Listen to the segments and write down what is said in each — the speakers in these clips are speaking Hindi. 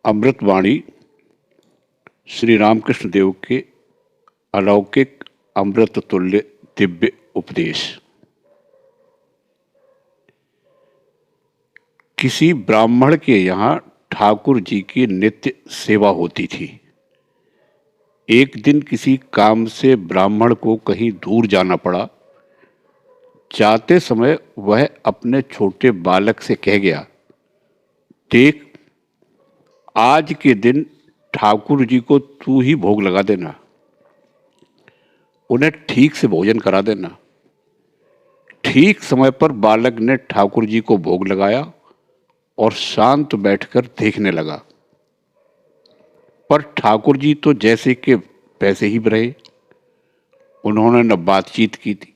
अमृतवाणी श्री रामकृष्ण देव के अलौकिक अमृत तुल्य दिव्य उपदेश। किसी ब्राह्मण के यहाँ ठाकुर जी की नित्य सेवा होती थी। एक दिन किसी काम से ब्राह्मण को कहीं दूर जाना पड़ा। जाते समय वह अपने छोटे बालक से कह गया, देख, आज के दिन ठाकुर जी को तू ही भोग लगा देना, उन्हें ठीक से भोजन करा देना। ठीक समय पर बालक ने ठाकुर जी को भोग लगाया और शांत बैठकर देखने लगा। पर ठाकुर जी तो जैसे कि वैसे ही रहे। उन्होंने न बातचीत की थी,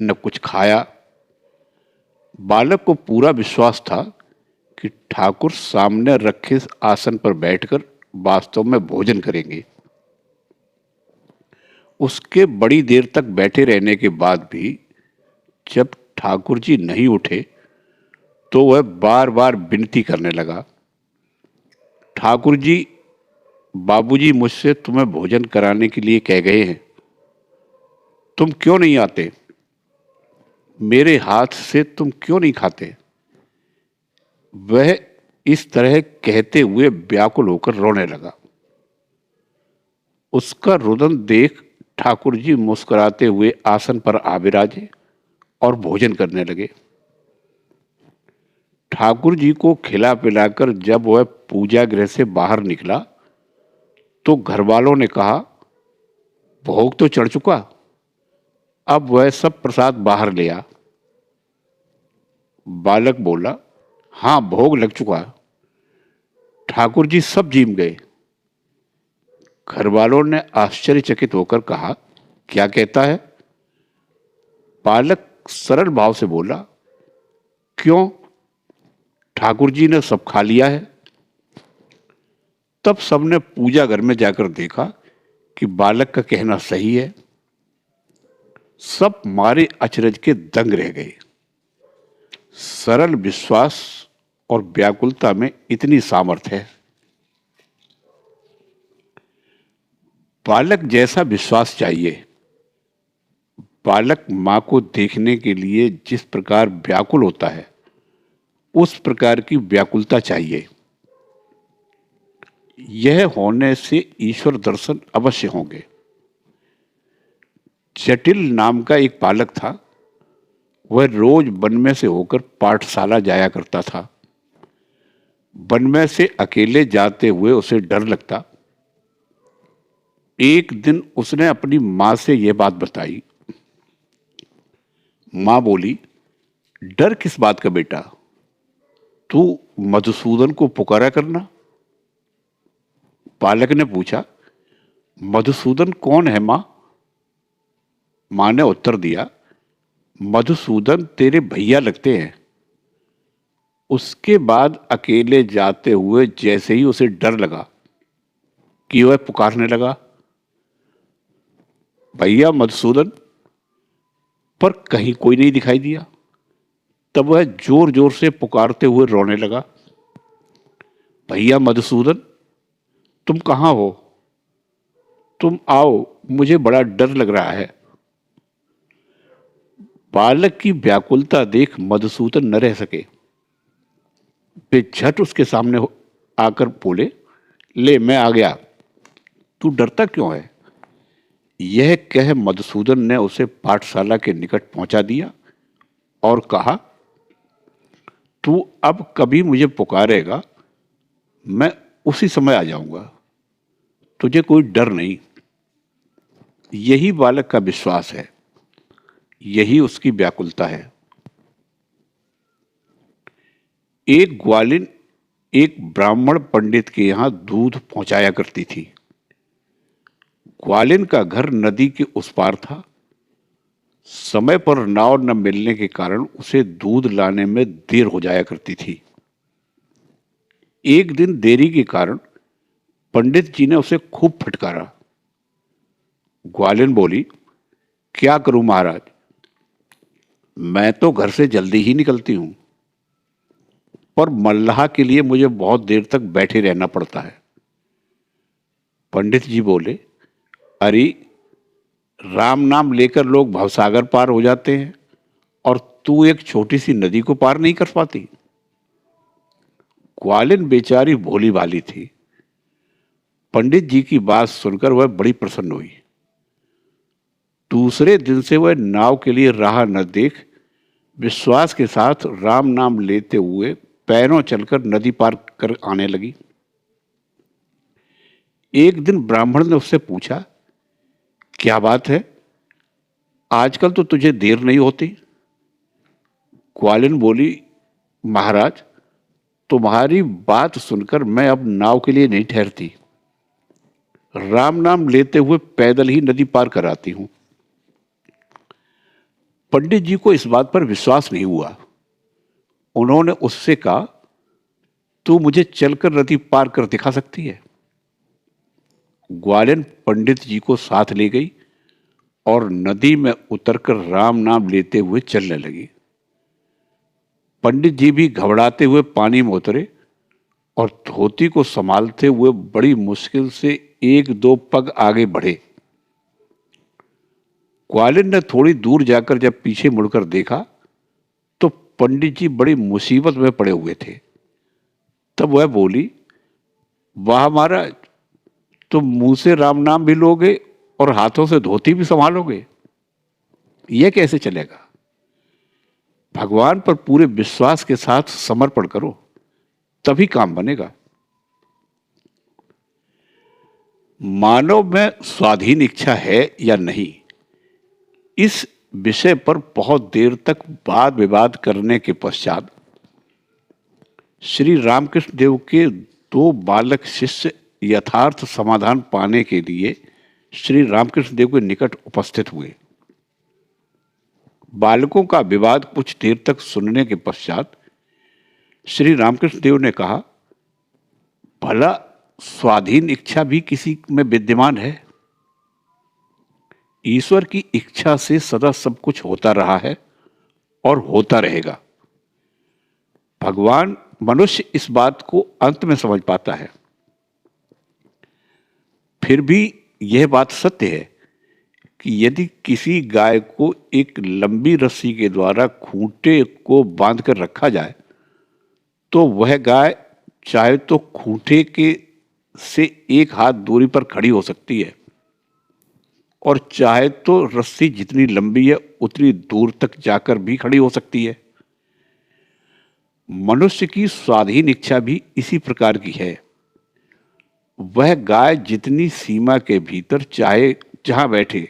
न कुछ खाया। बालक को पूरा विश्वास था कि ठाकुर सामने रखे आसन पर बैठकर वास्तव में भोजन करेंगे। उसके बड़ी देर तक बैठे रहने के बाद भी जब ठाकुर जी नहीं उठे तो वह बार बार विनती करने लगा, ठाकुर जी, बाबूजी मुझसे तुम्हें भोजन कराने के लिए कह गए हैं, तुम क्यों नहीं आते? मेरे हाथ से तुम क्यों नहीं खाते? वह इस तरह कहते हुए व्याकुल होकर रोने लगा। उसका रुदन देख ठाकुर जी मुस्कुराते हुए आसन पर आ विराजे और भोजन करने लगे। ठाकुर जी को खिला पिलाकर जब वह पूजा गृह से बाहर निकला तो घर वालों ने कहा, भोग तो चढ़ चुका, अब वह सब प्रसाद बाहर ले आ। बालक बोला, हाँ, भोग लग चुका। ठाकुर जी सब जीम गए। घर वालों ने आश्चर्यचकित होकर कहा, क्या कहता है? बालक सरल भाव से बोला, क्यों, ठाकुर जी ने सब खा लिया है। तब सबने पूजा घर में जाकर देखा कि बालक का कहना सही है। सब मारे अचरज के दंग रह गए। सरल विश्वास और व्याकुलता में इतनी सामर्थ्य है। बालक जैसा विश्वास चाहिए। बालक मां को देखने के लिए जिस प्रकार व्याकुल होता है, उस प्रकार की व्याकुलता चाहिए। यह होने से ईश्वर दर्शन अवश्य होंगे। जटिल नाम का एक बालक था। वह रोज वन में से होकर पाठशाला जाया करता था। वन में से अकेले जाते हुए उसे डर लगता। एक दिन उसने अपनी मां से यह बात बताई। मां बोली, डर किस बात का बेटा, तू मधुसूदन को पुकारा करना। बालक ने पूछा, मधुसूदन कौन है मां? मां ने उत्तर दिया, मधुसूदन तेरे भैया लगते हैं। उसके बाद अकेले जाते हुए जैसे ही उसे डर लगा कि वह पुकारने लगा, भैया मधुसूदन, पर कहीं कोई नहीं दिखाई दिया। तब वह जोर जोर से पुकारते हुए रोने लगा, भैया मधुसूदन, तुम कहां हो? तुम आओ, मुझे बड़ा डर लग रहा है। बालक की व्याकुलता देख मधुसूदन न रह सके। वे झट उसके सामने आकर बोले, ले मैं आ गया, तू डरता क्यों है? यह कह मधुसूदन ने उसे पाठशाला के निकट पहुंचा दिया और कहा, तू अब कभी मुझे पुकारेगा, मैं उसी समय आ जाऊंगा, तुझे कोई डर नहीं। यही बालक का विश्वास है, यही उसकी व्याकुलता है। एक ग्वालिन एक ब्राह्मण पंडित के यहां दूध पहुंचाया करती थी। ग्वालिन का घर नदी के उस पार था। समय पर नाव न मिलने के कारण उसे दूध लाने में देर हो जाया करती थी। एक दिन देरी के कारण पंडित जी ने उसे खूब फटकारा। ग्वालिन बोली, क्या करूं महाराज, मैं तो घर से जल्दी ही निकलती हूं, पर मल्लाह के लिए मुझे बहुत देर तक बैठे रहना पड़ता है। पंडित जी बोले, अरे राम नाम लेकर लोग भवसागर पार हो जाते हैं और तू एक छोटी सी नदी को पार नहीं कर पाती। ग्वालिन बेचारी भोली भाली थी। पंडित जी की बात सुनकर वह बड़ी प्रसन्न हुई। दूसरे दिन से वह नाव के लिए राह न देख विश्वास के साथ राम नाम लेते हुए पैरों चलकर नदी पार कर आने लगी। एक दिन ब्राह्मण ने उससे पूछा, क्या बात है, आजकल तो तुझे देर नहीं होती। ग्वालिन बोली, महाराज तुम्हारी बात सुनकर मैं अब नाव के लिए नहीं ठहरती, राम नाम लेते हुए पैदल ही नदी पार कर आती हूं। पंडित जी को इस बात पर विश्वास नहीं हुआ। उन्होंने उससे कहा, तू मुझे चलकर नदी पार कर दिखा सकती है। ग्वालिन पंडित जी को साथ ले गई और नदी में उतरकर राम नाम लेते हुए चलने लगी। पंडित जी भी घबराते हुए पानी में उतरे और धोती को संभालते हुए बड़ी मुश्किल से एक दो पग आगे बढ़े। ग्वालिन ने थोड़ी दूर जाकर जब पीछे मुड़कर देखा तो पंडित जी बड़ी मुसीबत में पड़े हुए थे। तब वह बोली, वाह महाराज, तुम मुंह से राम नाम भी लोगे और हाथों से धोती भी संभालोगे, यह कैसे चलेगा? भगवान पर पूरे विश्वास के साथ समर्पण करो, तभी काम बनेगा। मानव में स्वाधीन इच्छा है या नहीं, इस विषय पर बहुत देर तक वाद विवाद करने के पश्चात श्री रामकृष्ण देव के दो बालक शिष्य यथार्थ समाधान पाने के लिए श्री रामकृष्ण देव के निकट उपस्थित हुए। बालकों का विवाद कुछ देर तक सुनने के पश्चात श्री रामकृष्ण देव ने कहा, भला स्वाधीन इच्छा भी किसी में विद्यमान है? ईश्वर की इच्छा से सदा सब कुछ होता रहा है और होता रहेगा। भगवान मनुष्य इस बात को अंत में समझ पाता है। फिर भी यह बात सत्य है कि यदि किसी गाय को एक लंबी रस्सी के द्वारा खूंटे को बांधकर रखा जाए तो वह गाय चाहे तो खूंटे के से एक हाथ दूरी पर खड़ी हो सकती है और चाहे तो रस्सी जितनी लंबी है उतनी दूर तक जाकर भी खड़ी हो सकती है। मनुष्य की स्वाधीन इच्छा भी इसी प्रकार की है। वह गाय जितनी सीमा के भीतर चाहे जहां बैठे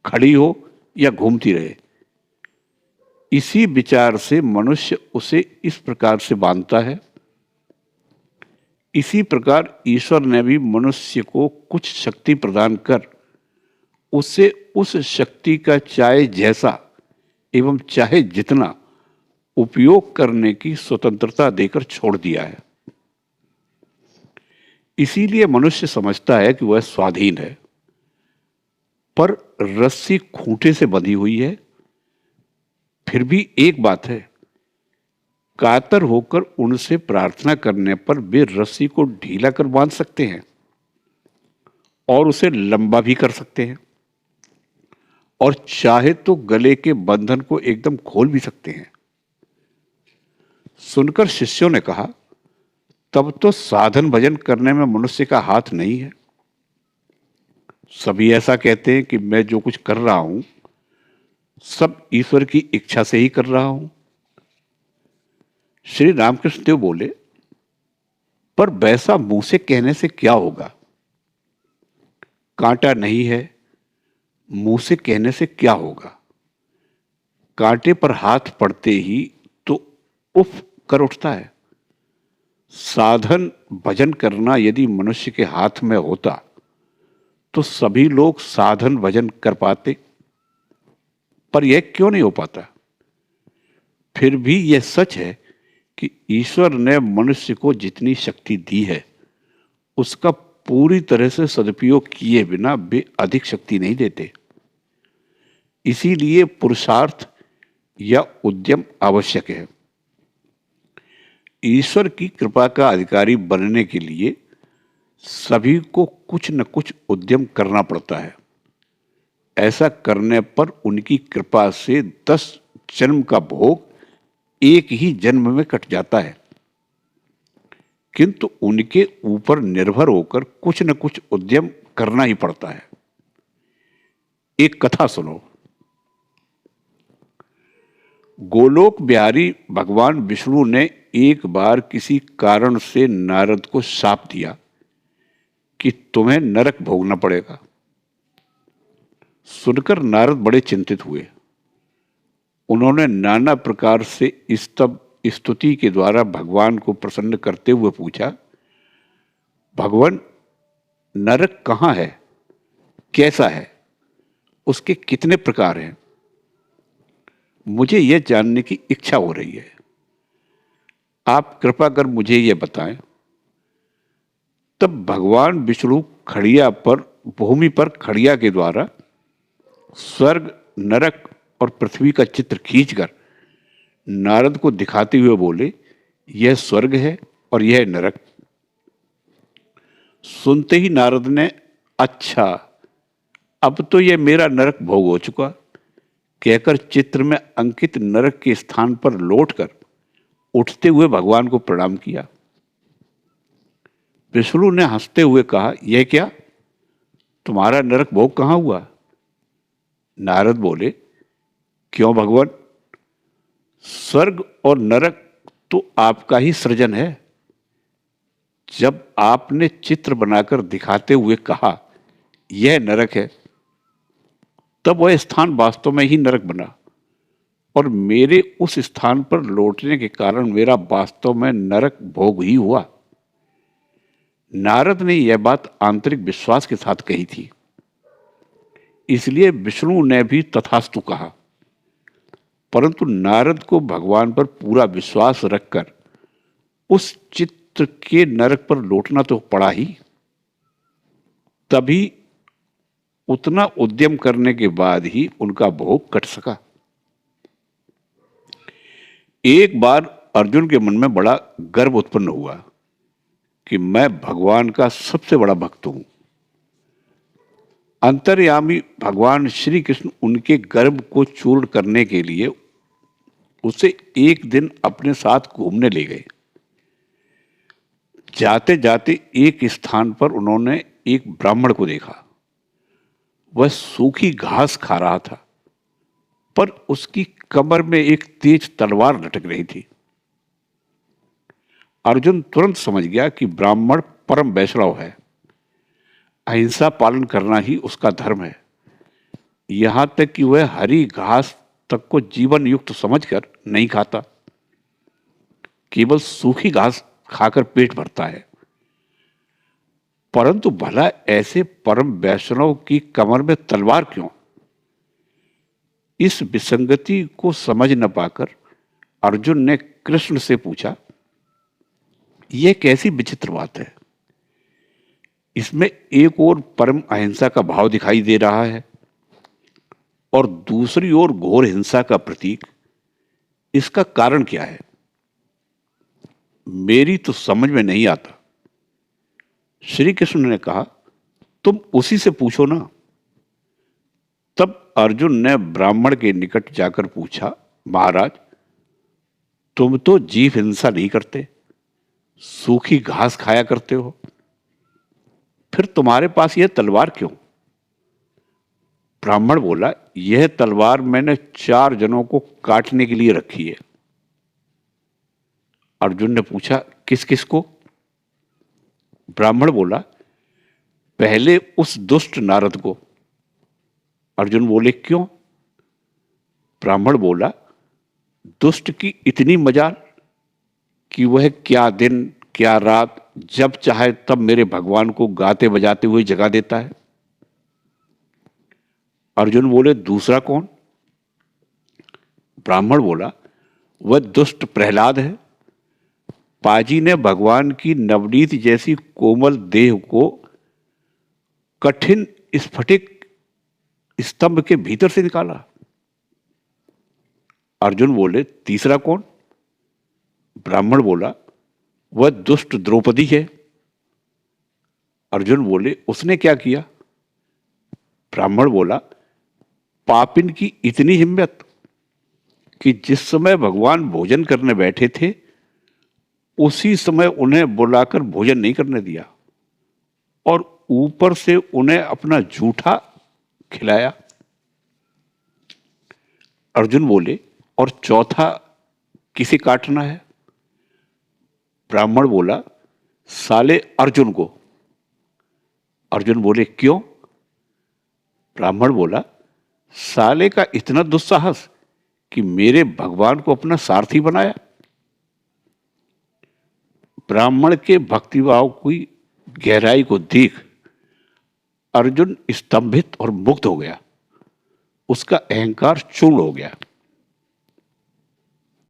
खड़ी हो या घूमती रहे, इसी विचार से मनुष्य उसे इस प्रकार से बांधता है। इसी प्रकार ईश्वर ने भी मनुष्य को कुछ शक्ति प्रदान कर उसे उस शक्ति का चाहे जैसा एवं चाहे जितना उपयोग करने की स्वतंत्रता देकर छोड़ दिया है। इसीलिए मनुष्य समझता है कि वह स्वाधीन है, पर रस्सी खूंटे से बंधी हुई है। फिर भी एक बात है, कातर होकर उनसे प्रार्थना करने पर वे रस्सी को ढीला कर बांध सकते हैं और उसे लंबा भी कर सकते हैं और चाहे तो गले के बंधन को एकदम खोल भी सकते हैं। सुनकर शिष्यों ने कहा, तब तो साधन भजन करने में मनुष्य का हाथ नहीं है। सभी ऐसा कहते हैं कि मैं जो कुछ कर रहा हूं सब ईश्वर की इच्छा से ही कर रहा हूं। श्री रामकृष्ण देव बोले, पर वैसा मुंह से कहने से क्या होगा? कांटा नहीं है, मुंह से कहने से क्या होगा? कांटे पर हाथ पड़ते ही तो उफ कर उठता है। साधन भजन करना यदि मनुष्य के हाथ में होता तो सभी लोग साधन भजन कर पाते, पर यह क्यों नहीं हो पाता? फिर भी यह सच है कि ईश्वर ने मनुष्य को जितनी शक्ति दी है उसका पूरी तरह से सदुपयोग किए बिना वे अधिक शक्ति नहीं देते। इसीलिए पुरुषार्थ या उद्यम आवश्यक है। ईश्वर की कृपा का अधिकारी बनने के लिए सभी को कुछ न कुछ उद्यम करना पड़ता है। ऐसा करने पर उनकी कृपा से 10 जन्म का भोग एक ही जन्म में कट जाता है, किंतु उनके ऊपर निर्भर होकर कुछ न कुछ उद्यम करना ही पड़ता है। एक कथा सुनो। गोलोक बिहारी भगवान विष्णु ने एक बार किसी कारण से नारद को शाप दिया कि तुम्हें नरक भोगना पड़ेगा। सुनकर नारद बड़े चिंतित हुए। उन्होंने नाना प्रकार से स्तुति के द्वारा भगवान को प्रसन्न करते हुए पूछा, भगवान, नरक कहाँ है, कैसा है, उसके कितने प्रकार हैं? मुझे यह जानने की इच्छा हो रही है। आप कृपा कर मुझे यह बताएं। तब भगवान विष्णु खड़िया पर भूमि पर खड़िया के द्वारा स्वर्ग, नरक और पृथ्वी का चित्र खींचकर नारद को दिखाते हुए बोले, यह स्वर्ग है और यह नरक। सुनते ही नारद ने, अच्छा, अब तो यह मेरा नरक भोग हो चुका, कहकर चित्र में अंकित नरक के स्थान पर लौटकर उठते हुए भगवान को प्रणाम किया। विष्णु ने हंसते हुए कहा, यह क्या, तुम्हारा नरक भोग कहाँ हुआ? नारद बोले, क्यों भगवान, स्वर्ग और नरक तो आपका ही सृजन है। जब आपने चित्र बनाकर दिखाते हुए कहा यह नरक है, तब वह स्थान वास्तव में ही नरक बना और मेरे उस स्थान पर लौटने के कारण मेरा वास्तव में नरक भोग ही हुआ। नारद ने यह बात आंतरिक विश्वास के साथ कही थी, इसलिए विष्णु ने भी तथास्तु कहा। परंतु नारद को भगवान पर पूरा विश्वास रखकर उस चित्र के नरक पर लौटना तो पड़ा ही। तभी उतना उद्यम करने के बाद ही उनका भोग कट सका। एक बार अर्जुन के मन में बड़ा गर्व उत्पन्न हुआ कि मैं भगवान का सबसे बड़ा भक्त हूं। अंतर्यामी भगवान श्री कृष्ण उनके गर्व को चूर्ण करने के लिए उसे एक दिन अपने साथ घूमने ले गए। जाते जाते एक स्थान पर उन्होंने एक ब्राह्मण को देखा। वह सूखी घास खा रहा था, पर उसकी कमर में एक तेज तलवार लटक रही थी। अर्जुन तुरंत समझ गया कि ब्राह्मण परम वैष्णव है, अहिंसा पालन करना ही उसका धर्म है। यहां तक कि वह हरी घास तक को जीवन युक्त समझकर नहीं खाता, केवल सूखी घास खाकर पेट भरता है। परंतु भला ऐसे परम वैष्णव की कमर में तलवार क्यों? इस विसंगति को समझ न पाकर अर्जुन ने कृष्ण से पूछा, यह कैसी विचित्र बात है? इसमें एक ओर परम अहिंसा का भाव दिखाई दे रहा है और दूसरी ओर घोर हिंसा का प्रतीक। इसका कारण क्या है? मेरी तो समझ में नहीं आता। श्री कृष्ण ने कहा, तुम उसी से पूछो ना। तब अर्जुन ने ब्राह्मण के निकट जाकर पूछा, महाराज, तुम तो जीव हिंसा नहीं करते, सूखी घास खाया करते हो, फिर तुम्हारे पास यह तलवार क्यों? ब्राह्मण बोला, यह तलवार मैंने 4 जनों को काटने के लिए रखी है। अर्जुन ने पूछा, किस किस को? ब्राह्मण बोला, पहले उस दुष्ट नारद को। अर्जुन बोले, क्यों? ब्राह्मण बोला, दुष्ट की इतनी मजाल कि वह क्या दिन क्या रात जब चाहे तब मेरे भगवान को गाते बजाते हुए जगा देता है। अर्जुन बोले, दूसरा कौन? ब्राह्मण बोला, वह दुष्ट प्रहलाद है। पाजी ने भगवान की नवनीत जैसी कोमल देह को कठिन स्फटिक स्तंभ के भीतर से निकाला। अर्जुन बोले, तीसरा कौन? ब्राह्मण बोला, वह दुष्ट द्रौपदी है। अर्जुन बोले, उसने क्या किया? ब्राह्मण बोला, पापिन की इतनी हिम्मत कि जिस समय भगवान भोजन करने बैठे थे उसी समय उन्हें बुलाकर भोजन नहीं करने दिया और ऊपर से उन्हें अपना जूठा खिलाया। अर्जुन बोले, और चौथा किसे काटना है? ब्राह्मण बोला, साले अर्जुन को। अर्जुन बोले, क्यों? ब्राह्मण बोला, साले का इतना दुस्साहस कि मेरे भगवान को अपना सारथी बनाया। ब्राह्मण के भक्तिभाव की गहराई को देख अर्जुन स्तंभित और मुग्ध हो गया। उसका अहंकार चूर्ण हो गया।